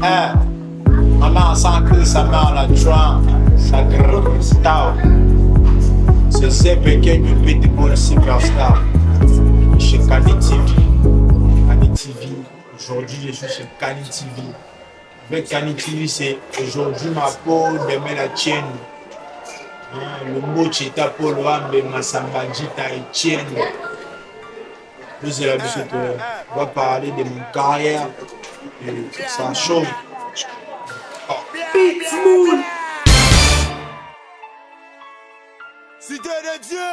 Maman sans que sa mère la joint, sa grande star. C'est ZPK du Beautiful Superstar. Chez Kani TV. Kani TV. Aujourd'hui, je suis chez Kani TV. Avec Kani TV, c'est aujourd'hui ma peau, demain la tienne. Le mot Cheta Polo Ambe Masambadji Taïtienne. Plus de la musique, on va parler de mon carrière. Et ça chauffe. Big Moon. Cité de Dieu.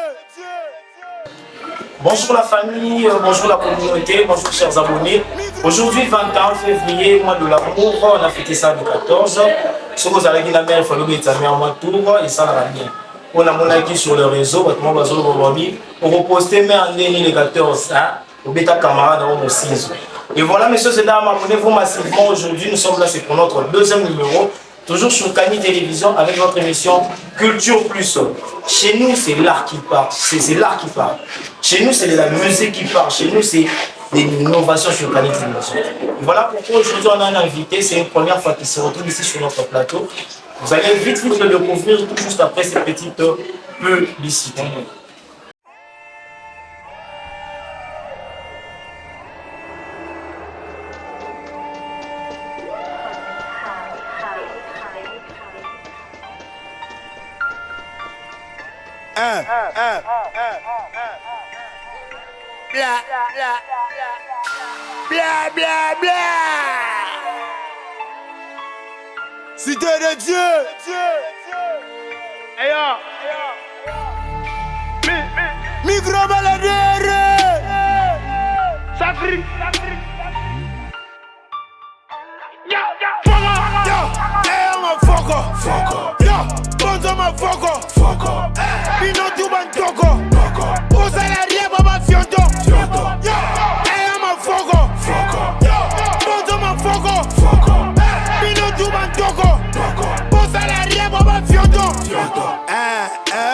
Bonjour la famille, bonjour la communauté, bonjour chers abonnés. Aujourd'hui 21 février, mois de l'amour, on a fêté ça le 14. Si vous avez dit la mère, il faut le mettre en mois tour et ça la bien. On a mon acquis sur le réseau, on repostait mais en dernier le 14, au bêta camarade dans mon 6. Et voilà messieurs et dames, abonnez-vous massivement aujourd'hui, nous sommes là, c'est pour notre deuxième numéro. Toujours sur Kani Télévision avec notre émission Culture Plus. Chez nous, c'est l'art qui parle. C'est l'art qui parle. Chez nous, c'est de la musique qui parle. Chez nous, c'est des innovations sur Kani Télévision. Et voilà pourquoi aujourd'hui, on a un invité. C'est une première fois qu'il se retrouve ici sur notre plateau. Vous allez vite le découvrir tout juste après ces petites publicités. Bla bla bla bla. Cité de Dieu. Micro baladere. Sacri. Yo, bonzo ma foco. Pino tu bantoko. Usa la rieba ma fiondo. Yo, ma foco. Yo, bonzo ma foco. Pino tu bantoko. Usa la rieba ma fiondo.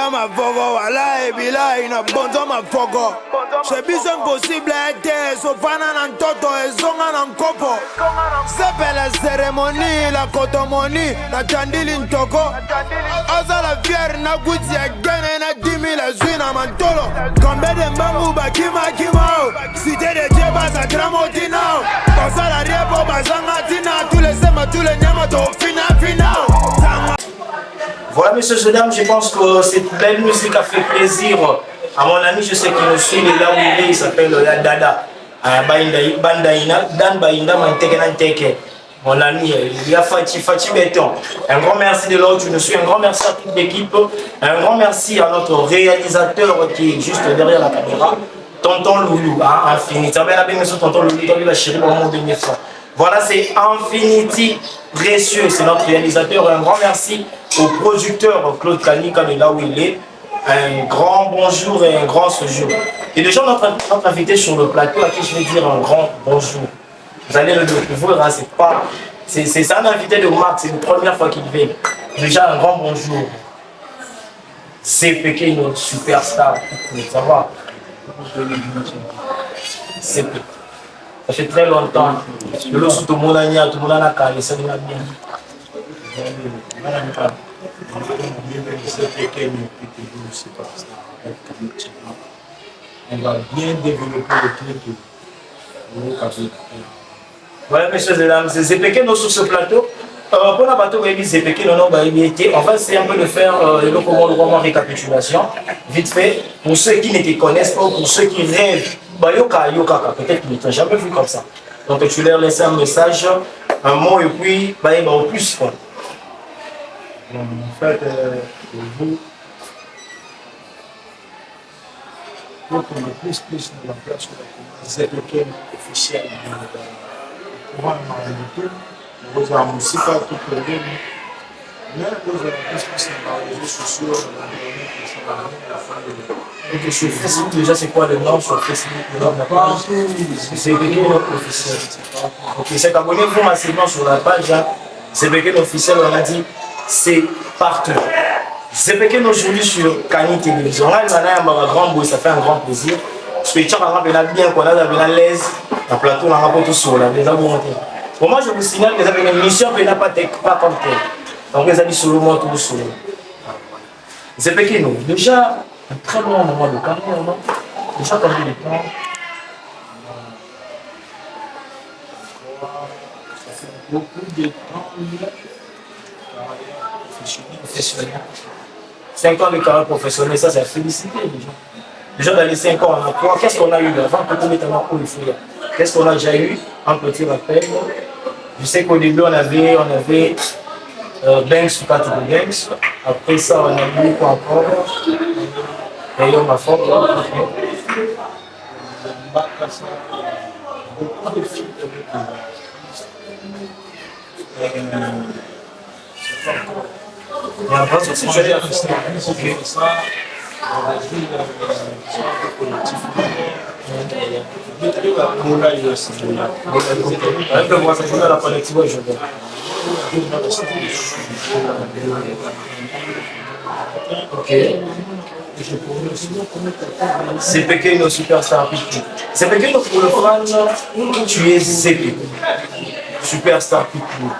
Ma foco, wala e bila ina bonzo ma foco. C'est bis impossible d'être sofana nan toto e zonga nan kopo. C'est la cérémonie, la kotomoni, la chandili ntoko. Oza la fière na guti ya gene na 10 000 azui na mantolo. Kambe de mbangu bakima kimao. Cité de Dieu basa gramotinao. Oza la riebo bazanga tina. Tous les sema, tous les nyama to fina. Voilà messieurs et dames, je pense que cette belle musique a fait plaisir à mon ami, je sais qu'il nous suit, il est là où il est, il s'appelle Dada. Dan Bainda Manteke. Mon ami, il y a Fati Béton. Un grand merci de là où tu nous suis, un grand merci à toute l'équipe, un grand merci à notre réalisateur qui est juste derrière la caméra, Tonton Loulou, Infinity. Tonton Loulou, il a chéri au monde de 900. Voilà, c'est Infinity Précieux, c'est notre réalisateur. Un grand merci au producteur Claude Kanika de là où il est. Un grand bonjour et un grand séjour. Et déjà notre invité sur le plateau à qui je vais dire un grand bonjour. Vous allez le découvrir, hein, c'est un invité de marque, c'est la première fois qu'il vient. Déjà un grand bonjour. ZPK, notre superstar. Ça va? Ça fait très longtemps. Tout le monde a calé, ça va bien. On va bien développer le truc. Voilà, messieurs et dames, c'est ZPK sur ce plateau. Pour la bateau, ZPK, on va essayer un peu de faire le récapitulation. Vite fait, pour ceux qui ne te connaissent pas, pour ceux qui rêvent, peut-être qu'ils ne t'ont jamais vu comme ça. Donc tu leur laisses un message, un mot et puis au plus. En fait, pour qu'on ait plus de la place pour ZPK officiel pour pouvoir m'arrêter, vous avez aussi pas tout le monde, mais vous avez plus dans les réseaux sociaux, Et sur Facebook, déjà, c'est quoi le nom sur Facebook? C'est ZPK officiel. Ok, c'est abonnez-vous massivement sur la page. ZPK officiel, on a dit, c'est partout. ZPK aujourd'hui sur Kani Télévision. Là, il y a un grand bruit, ça fait un grand plaisir. Parce que tu as bien qu'on a l'aise, le plateau, on a tout sur la maison. Pour moi, je vous signale que vous avez une mission qui n'a pas comme tel. Donc, vous avez solo, moi, tout solo. C'est Pequeno. Déjà, un très long moment de carrière, non? Déjà, combien de temps? Ça fait beaucoup de temps, Professionnel. 5 ans de carrière professionnelle, ça, c'est à féliciter déjà. Déjà, dans les 5 ans, on a quoi? Qu'est-ce qu'on a eu avant que tout maintenant où il faut y aller? Qu'est-ce qu'on a déjà eu? Un petit rappel. Je sais qu'au début, on avait Banks ou pas de Banks. Après ça, on a eu quoi encore? Et on m'a fait. Beaucoup de filles Il y a un vrai souci, je vais dire. Avec le voisin, je vais la collective, je vais. Ok. C'est Pequeno Superstar Pitbull. C'est Pequeno pour le fan, tu es Zépé. Superstar Pitbull.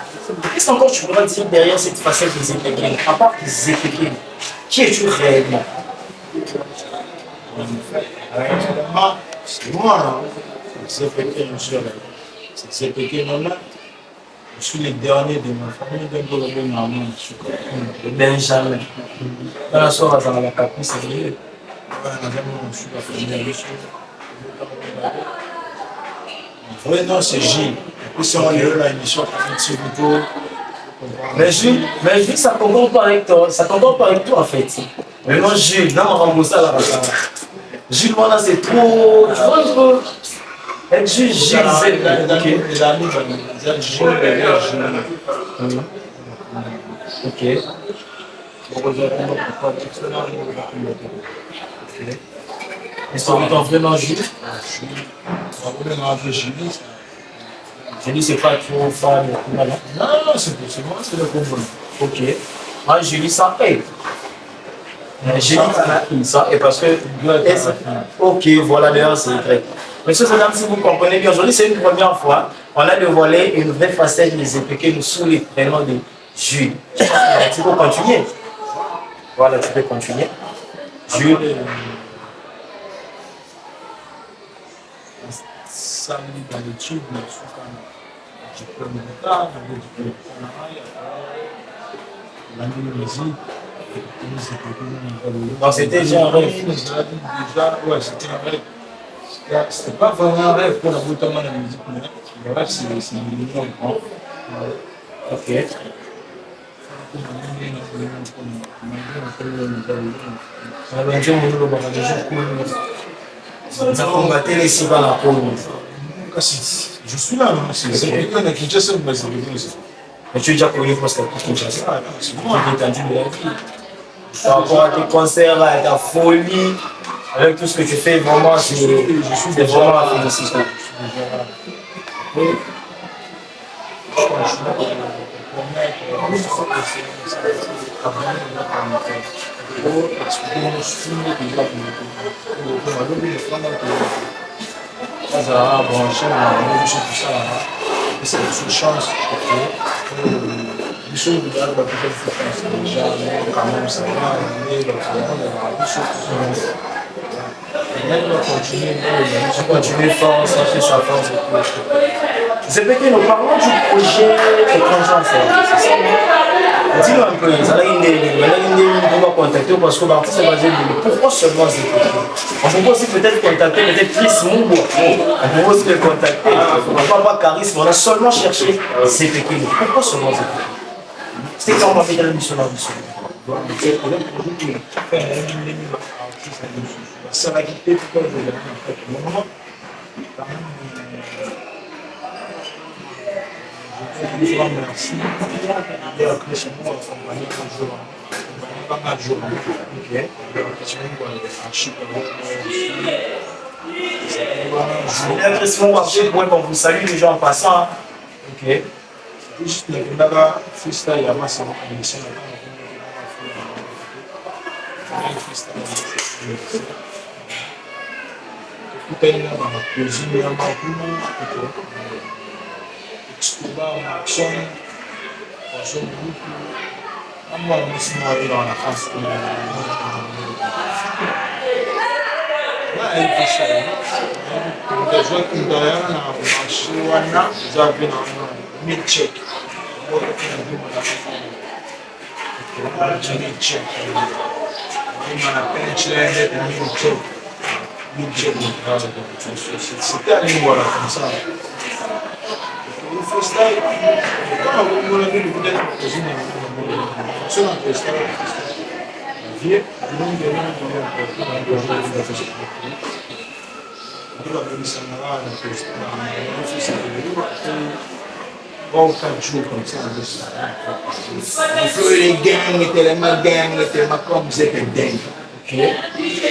Qu'est-ce qu'encore tu pourras dire derrière cette facette de Zépé? À part Zépé, qui es-tu réellement? C'est moi, c'est Pequeno là. Je suis le dernier de ma famille, donc le maman. Le Benjamin. Dans la soirée, dans la caprice, c'est vrai. Je suis la famille. Oui, non, c'est Gilles. Et puis, si on est là, l'émission, mais Jules, ça ne concorde pas avec toi. Ça concorde pas avec toi, en fait. Mais moi, Jules, non, on rembourse ça là. Jules, voilà, c'est trop. Tu vois un peu. Avec Jules, Gilles, c'est. Ok. Est-ce qu'on est vraiment Jules? Julie, c'est pas trop fan. Non, c'est moi, c'est le combat. Ok. Moi, Julie, ça aide. Julie, ça aide parce que. Ok, voilà, d'ailleurs, c'est vrai. Monsieur, mesdames, si vous comprenez bien, aujourd'hui, c'est une première fois. On a dévoilé une vraie facette des Épéqués sous les prénoms de Jules. Tu peux continuer. Voilà, tu peux continuer. Jules. Ça, dans l'étude, je peux me retard, l'année de musique. Donc c'était déjà un rêve. Déjà, ouais, c'était un rêve. C'était pas vraiment un rêve pour la boutique de la musique, mais le rêve, c'est un million grand. Ok. Je suis là, c'est quelqu'un qui est déjà mais tu es déjà connu pour cette Kinshasa. C'est moi qui ai entendu de la vie. Par rapport à tes concerts, à ta folie, avec tout ce que tu fais, vraiment, c'est vraiment à féliciter. C'est une chance. Les choses de la déjà, quand même, ça va aller, Continuer fort, ça fait sa force. C'est vrai que nous parlons du projet étranger, c'est ça. Dis-nous un peu, ça a une contacter parce que l'artiste est basé de pourquoi seulement c'est on peut aussi peut-être contacter peut-être Chris Mumbo. On peut aussi le contacter. On ne pas charisme, on a seulement cherché Zépéqueno. Pourquoi seulement Zépéqueno? C'est quand on va faire l'émission là dessus. Ça va quitter tout le moment. Je vous remercie. Et après, chez moi, on va aller un jour. On va aller un jour. Ok. On vous salue déjà en passant. Ok. Juste le freestyle, il y a ma sœur. Escobar, Maxon, Poisson Boukou. Moi, je suis marié dans la France. Elle fait ça. Les gens qui ont marché, ils ont vu dans 1000 tchèques. C'était à l'île, voilà, comme ça. Il faut ça. Quand on a vu le peut-être cuisine, c'est un restaurant. Vieux, bon, 4 jours comme ça. Les gangs, tellement comme c'était dingue.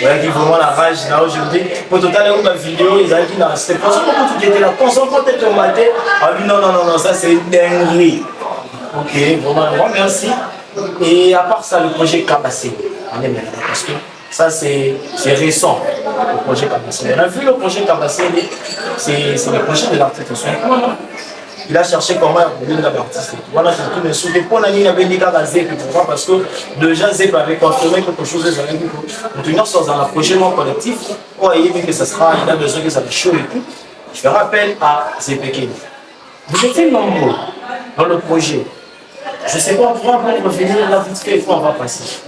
Voilà qui vraiment la rage là aujourd'hui. Pour total la vidéo, ils ont dit non, c'était pas seulement quand tu étais là, concentre-toi ton matin. Ah oui, non, ça c'est une dinguerie. Ok, vraiment, bon, merci. Et à part ça, le projet Kabassé, on est maintenant parce que ça c'est récent, le projet Kabassé. On a vu le projet Kabassé, c'est le projet de l'artiste. Il a cherché comment il a l'artiste. Voilà, c'est tout. Mais sous les points, il avait dit Zep. Pourquoi? Parce que déjà Zep avait confirmé quelque chose. Nous sommes dans un projet non collectif. Il dit que ça sera, il a besoin que ça soit chaud et tout. Je fais appel à Zepeke. Vous étiez nombreux dans le projet. Je ne sais pas, on pourra revenir là vite fait, on va passer.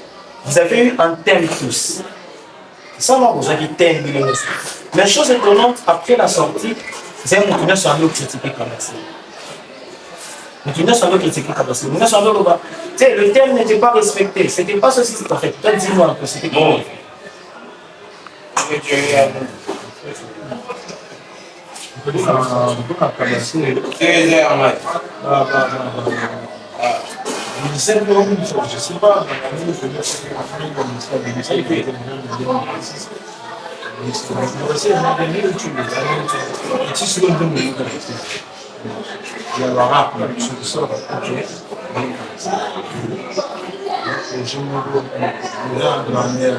Vous avez eu un thème tous. C'est ça, vous avez thème. Mais chose étonnante, après la sortie, vous avez continué sur un autre critiqué comme ça. Le thème n'était pas respecté, c'était pas ceci, c'est parfait. Peut-être dis-moi un peu, c'était comment? Je sais pas, il y a le rap, sur ça, ok. Je me là, grand-mère,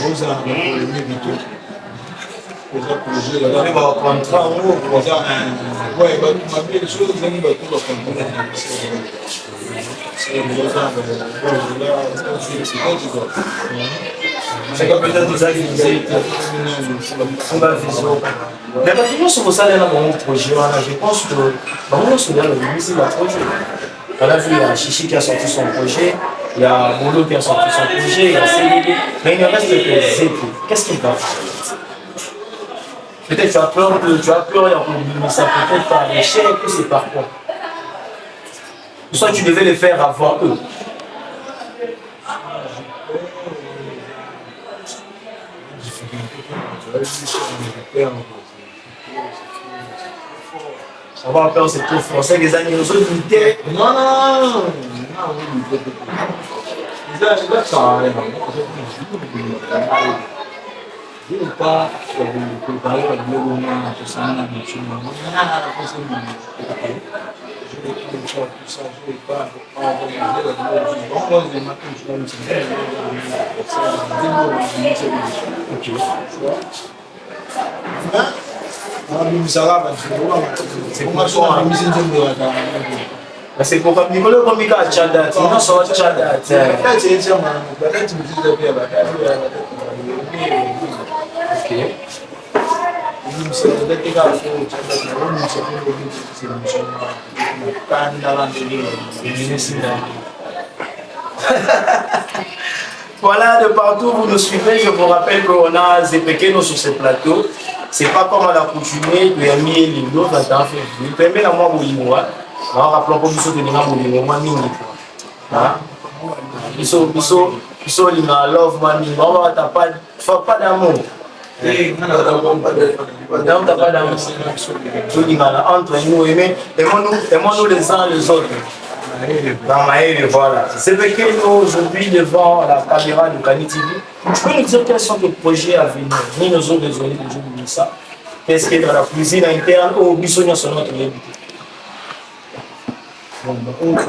Rosa, le médito. On va contrat, on va ouais, bah, tu m'as dit les choses, on va tout le c'est comme peut-être vous avez dit on va vision. Mais maintenant, sur ça, il y a un projet. Je pense que vraiment, sur le ministre de la projet. On a vu, il y a Chichi qui a sorti son projet, il y a Bolo qui a sorti son projet, il y a CDD, mais il ne reste que Zépo. Qu'est-ce qu'il va faire? Peut-être tu as peur, mais ça peut-être par échec ou c'est par quoi? Soit tu devais le faire avant eux. On va faire c'est trop français, les amis, nous autres, non. Je ne veux pas préparer le développement de ça. Je ne veux pas organiser c'est pour que Nicolas Komika a Tchada, non sort Tchada. Ok. Voilà, de partout vous nous suivez, je vous rappelle qu'on a Zepeke sur ce plateau. C'est pas comme à l'accoutumée de Yami et Lindo, ça t'a fait. Vous permet la moi Boulimoa. Rappelons comme nous sommes venus à Boulimoa, Mini. Biso lima love mani, maman t'as pas d'amour. Non, t'as pas d'amour. Entre nous, aimons-nous les uns les autres. Dans Maël, voilà. C'est vrai que nous, aujourd'hui, devant la caméra de Kani TV, tu peux nous dire quels sont les projets à venir? Nous, nous sommes désolés de dire ça. Qu'est-ce qui est dans la cuisine interne ou Bissogna sur notre lieu? Bon, on a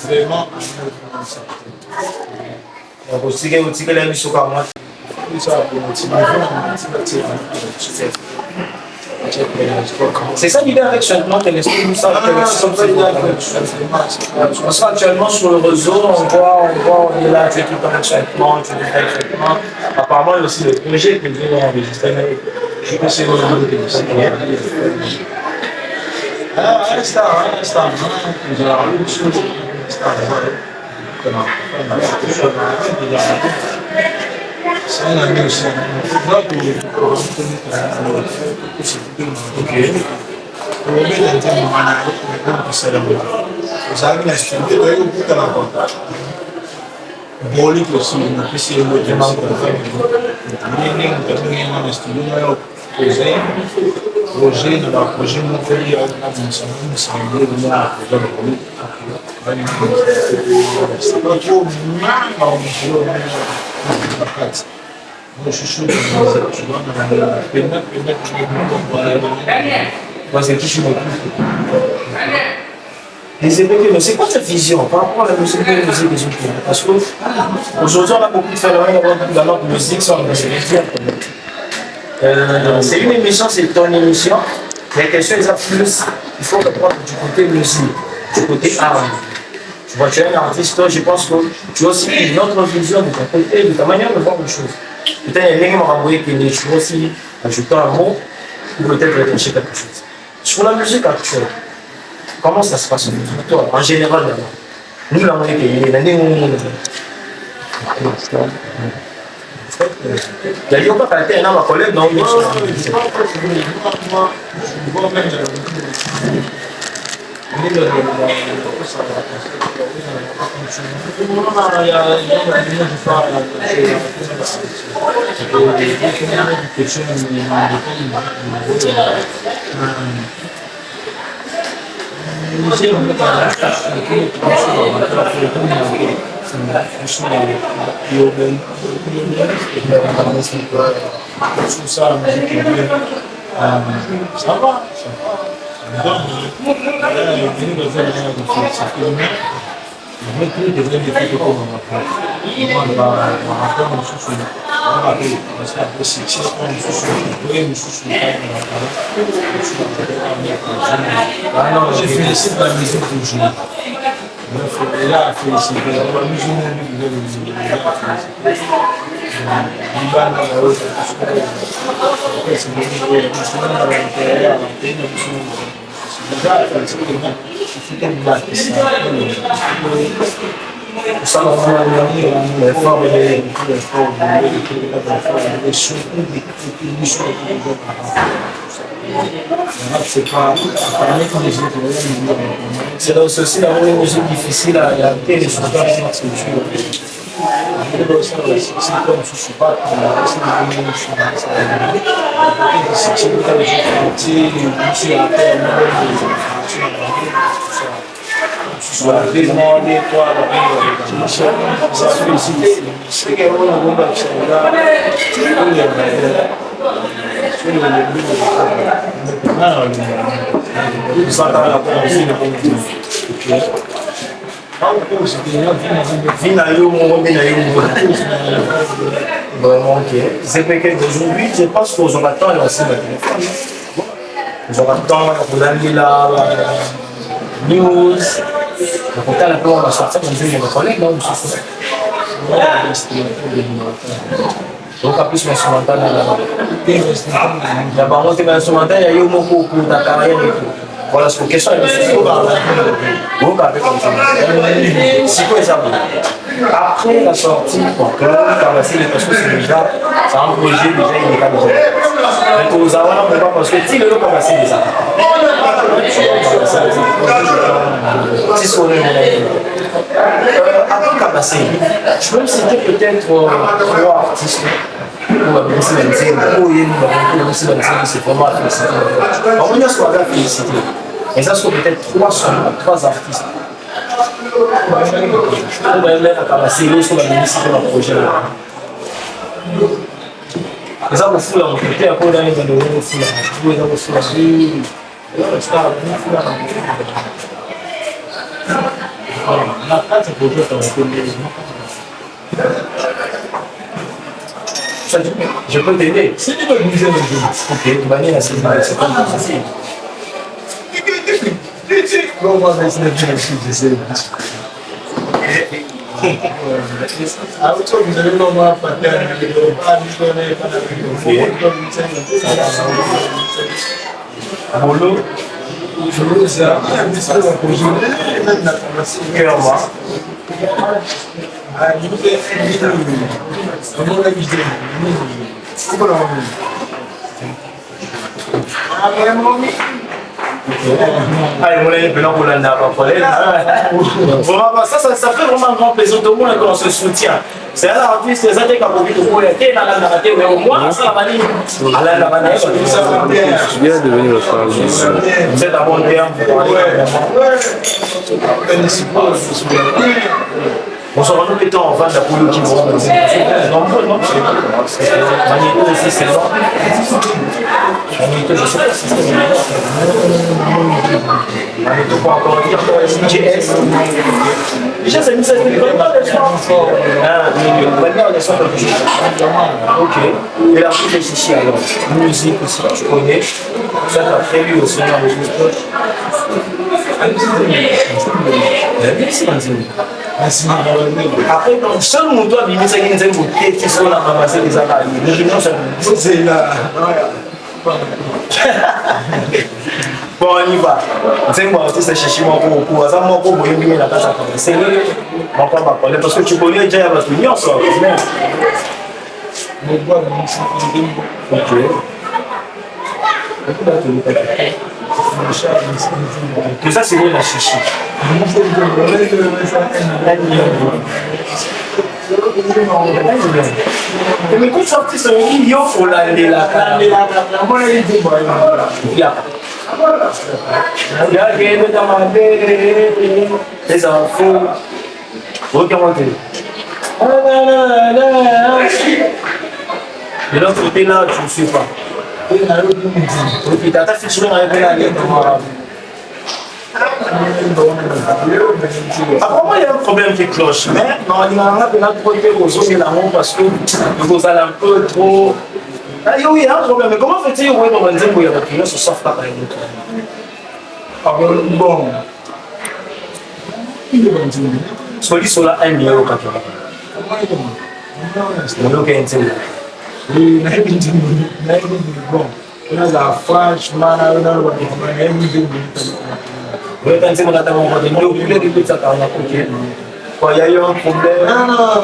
Vraiment, c'est ça l'idée avec Changement Télescope, ça. Parce qu'actuellement sur le réseau, on est là, tu es tout le temps avec Changement, tu es avec Changement. Apparemment, il y a aussi le projet que nous avons enregistré. Je pense que c'est c'est un ami aussi. C'est quoi ta vision par rapport à la musique des autres? Parce qu'aujourd'hui, on a beaucoup de phénomènes dans notre musique, ça, on va se le dire. C'est une émission, c'est ton émission. Les questions, ils ont plus. Il faut reprendre du côté musique, du côté art. Tu vois, tu es un artiste, je pense que tu as aussi une autre vision de ton côté, de ta manière de voir les choses. Peut-être il y a des gens qui tu vas aussi ajouter un mot ou peut-être réfléchir quelque chose. Sur la musique actuelle, comment ça se passe pour toi, en général d'abord? Nous, l'avons été, l'année où on il y a eu pas qualité, ma collègue, non? Je félicite la musique toujours. Il a félicité la musique. C'est aussi d'avoir une musique difficile à adapter les choses dans la culture. Vraiment, ok. C'est qu'aujourd'hui, je pense qu'aux orateurs, il y a aussi le téléphone. Aux orateurs, on a mis la news. Donc, on va sortir comme je mes collègues, non? Donc, en plus, l'instrumental, d'abord, on est instrumental, il y a eu beaucoup pour ta carrière et tout. Voilà, c'est une question de après la sortie, parce que c'est déjà, c'est un projet déjà illégal. Mais pour nous avoir, on ne parce que si le lot commence déjà. Si c'est après Kabassi, je peux me citer peut-être 3 artistes. C'est vraiment à féliciter. On va dire ce qu'on va féliciter. Mais ça, c'est peut-être 3 artistes Eza kufula motote ya kola ndio ndio kufula. Uweza kufula si start kufula. Na kata kutoka kwa je peux t'aider. C'est pas une dizaine de jours. Ok, bah là c'est pas facile. Bon, moi je sais. Ah, tu vous avez non moi pas Bolo, je ça. Ça fait vraiment un grand plaisir. Tout le monde qu'on se soutient. C'est un artiste, c'est un des cas pour mais au moins, ça va venir. Je viens de venir le faire. Vous êtes à bon terme. On se rend compte en vente d'Apollo qui vont aussi c'est ça. Je sais pas si c'est Magnéto pas encore dire GS. Déjà c'est une scène de ok. Et la musique c'est chichi alors. Musique aussi, tu connais. Ça t'as prévu aussi dans le jeu. Après, seul mon toit, il ça qui nous qui sont là, ramasser les appareils. C'est là. Bon, on y va. C'est moi, tu sais, chercher mon pour ça, mon pour me la place à commencer. Mon pas parler parce que tu connais déjà parce que nous on sort. Ok. Que ça c'est la chichi. Mais quand tu sortis sur une vidéo pour la les enfants regardez. De l'autre côté là, tu ne suis pas. T'as fait toujours avec la gueule. Apparemment, il y a un problème qui cloche, mais normalement, on a trouvé aux autres là-haut parce que vous allez un peu trop. Oui, il y a un problème, mais comment fait-il où on va dire qu'il y a des clients sur soft par exemple? Bon. Celui sur la 1 million au 80. Oui, bon. On a la franchement, on a le quand on a il y a eu un problème. Non.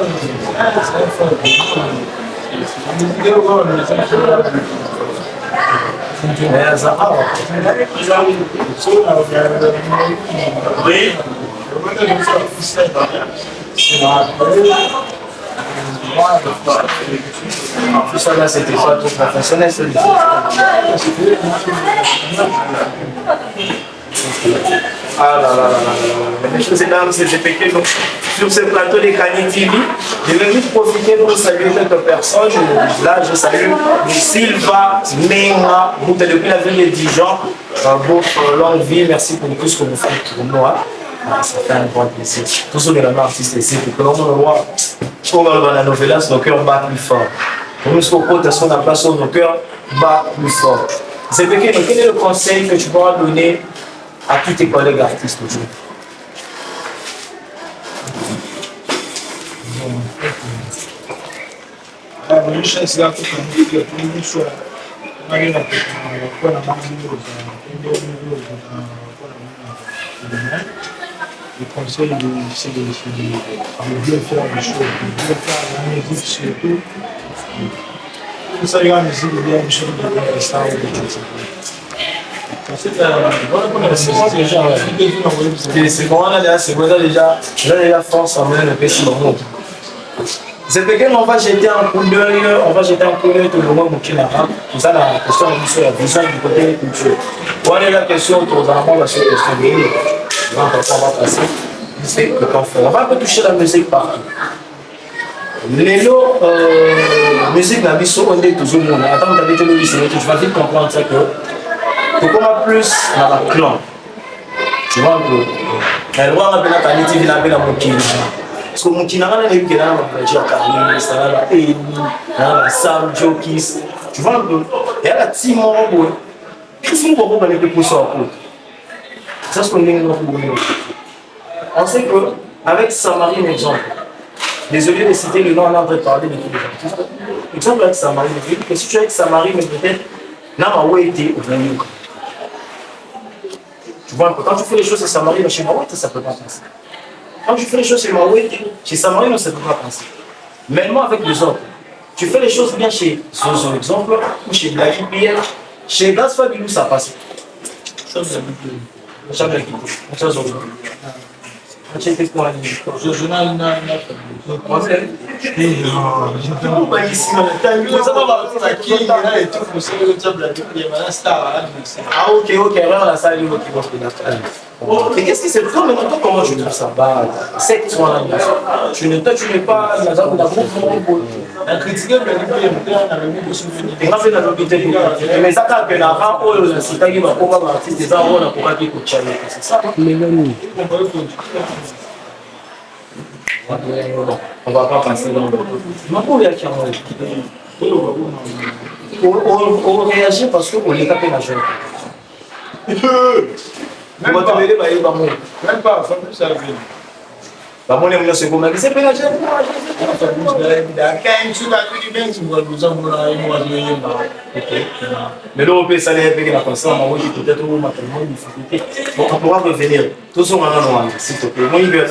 Tout ça là c'était pas trop professionnel. Ah là. Mesdames et messieurs, donc sur ce plateau des Kani TV, je vais juste profiter pour saluer quelques personnes. Là, je salue Sylva Menga, vous êtes depuis la ville de Dijon. Votre longue vie, merci pour tout ce que vous faites pour moi. Ça fait un grand plaisir. Tous ceux qui sont artistes ici, pour que l'on voit, on va dans la novella, nos cœurs battent plus fort. Pour nous, ce qu'on n'a pas sur nos cœurs battent plus fort. C'est quel est le conseil que tu pourras donner à tous tes collègues artistes aujourd'hui? Le conseil, c'est de bien faire les choses, de bien faire la musique surtout. Tout ça, la musique, de bien faire les stars. C'est bon, déjà force à mener le PC dans le monde. C'est peut-être on va jeter un coup d'œil, tout le monde au arabe. Tout ça, la question de la vision du côté culture. On est la question autour de la question de on va passer. c'est le temps fort. On va un peu toucher la musique partout. Lélo, musique n'a pas on est toujours mon. Attends, tu as dit que tu vas vite comprendre ça que tu commences plus dans la clan. Tu vois un peu. Elle voit un peu la qualité de la belle à mon kina. Parce que mon kina, on a eu que là, on a dit à Karim, ça va, Eni, Sam, Jokis. Tu vois un peu. Et elle a Timon, qu'est-ce qu'on va faire pour ça? C'est ce qu'on dit dans le on sait qu'avec Samarine, exemple, désolé de citer le nom, on est en train de parler de tous les artistes. Exemple avec Samarine, que si tu es avec Samarine, peut-être, n'a pas été au Vénéo. Tu vois un peu, quand tu fais les choses chez Samarine, chez Mawete, ça ne peut pas passer. Quand tu fais les choses chez Mawete, chez Samarine, ça ne peut pas passer. Même moi avec les autres, tu fais les choses bien chez Zozo, exemple, ou chez David Pierre, chez Gaz Fabilou, ça passe. Jamais l'équipe. Ça, Zozo. Je fais quoi? Je journal n'a pas fait. Ah ok, alors la salle et qu'est-ce qui se fait maintenant comment je trouve ça bas? C'est que toi tu n'es pas la zone de la groupe un critiqueur de et quand fait la lobité mais ça quand la rend oh c'est pas qui va pouvoir artiste des gens on a pour qui coach c'est ça on va pas passer dans le on réagit parce qu'on est capé la jeune. Même pas, même pas, faut plus ça venir. Bah moi les c'est comme c'est pas la jeune. Mais là on peut s'aller avec la personne, moi je peut-être au matériel difficulté. Bon on pourra revenir. Tout ça on a s'il te plaît. Moi il veut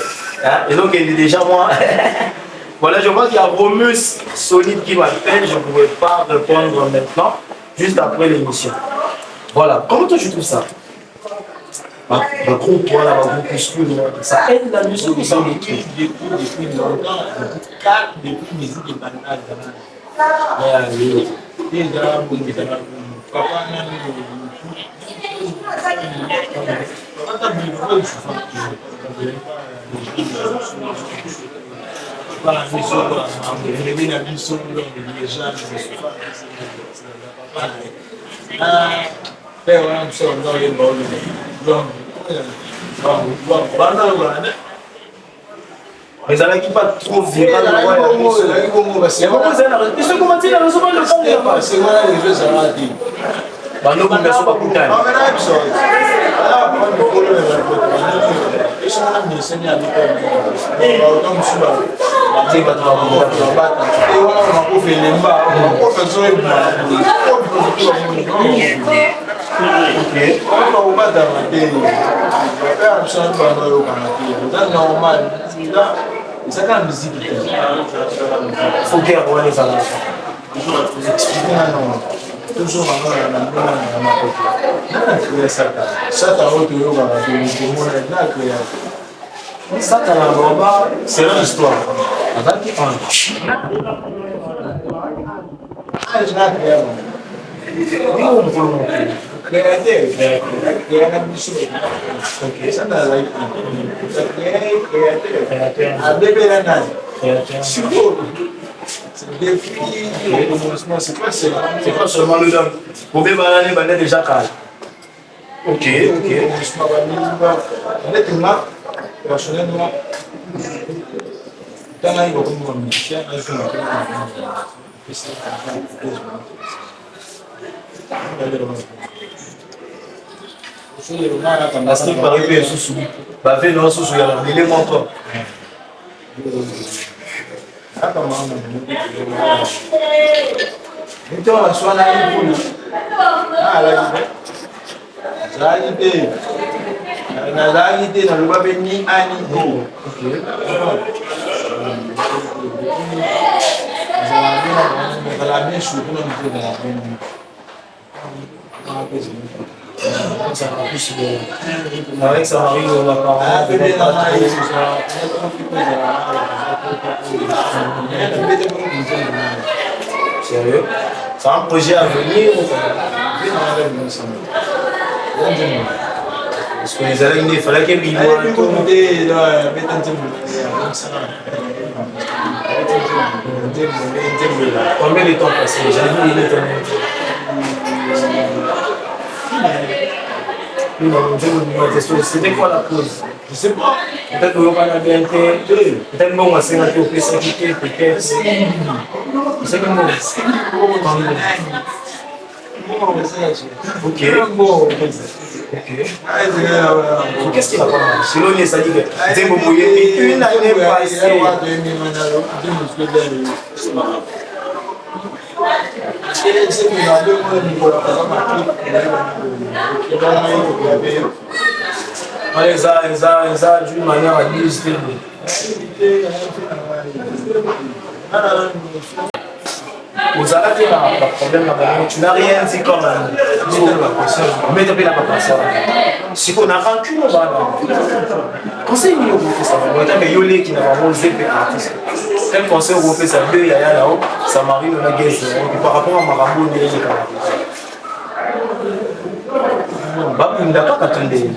et donc il est déjà moi. Voilà, je vois qu'il y a Romus Solide qui m'appelle, je ne pouvais pas répondre maintenant, juste après l'émission. Voilà, comment toi tu trouves ça? Le groupe, voilà, le groupe, ça aide la musique ou ça détruit? Depuis longtemps, depuis musique et banale. Déjà, papa la mission, la mission, mais ça n'est pas trop viral. C'est quand la musique il faut bien voir les alentours. Toujours c'est leur histoire. C'est pas seulement le dame. Vous pouvez balader bandit déjà calme. Ok. Personnellement, dans la vie de musicien, parce qu'il paraît que sous bavé non sous il est montant. Então a sua na impuna. Zalite na luba beni ani go. OK. La bien sûr pour nous de la peine. Avec ça arrive on va pas. Sérieux? C'est un projet à venir ou Parce que les allées, il fallait qu'il y ait combien de temps passé? J'avais vu il est c'était quoi la cause? Je sais pas. Peut-être qu'on va bien peut-être qu'on va s'en aller au PCT, peut-être. C'est comme ok. Qu'est-ce qu'il a pas marché? Sinon, il s'est dit que c'est une année passée. Ça d'une manière à dire vous avez un problème là-bas, tu n'as rien dit comme mais tu as la personne. Si on a rancune, conseil mieux pour ça. Mais il y a des qui n'ont pas osé faire artiste. Quel conseil vous faites ça? Il y a là-haut, ça m'arrive dans la guerre. Par rapport à Marambo, il y a des bah, il n'a pas attendu.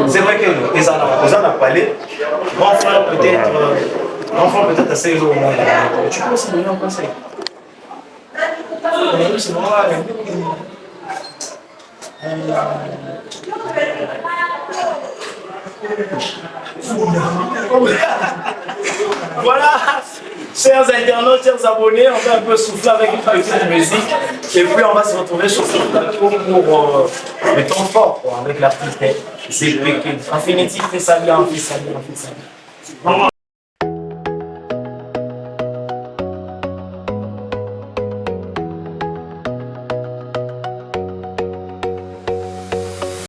C'est vrai que les enfants parlé, grand frère peut-être assez lourd. Tu peux aussi donner un conseil. Voilà, chers internautes, chers abonnés, on va un peu souffler avec une petite musique et puis on va se retrouver sur ce plateau pour le temps fort avec l'artiste. C'est Pékin. Infinitif, fait ça bien, fait ça bien, fait ça bien.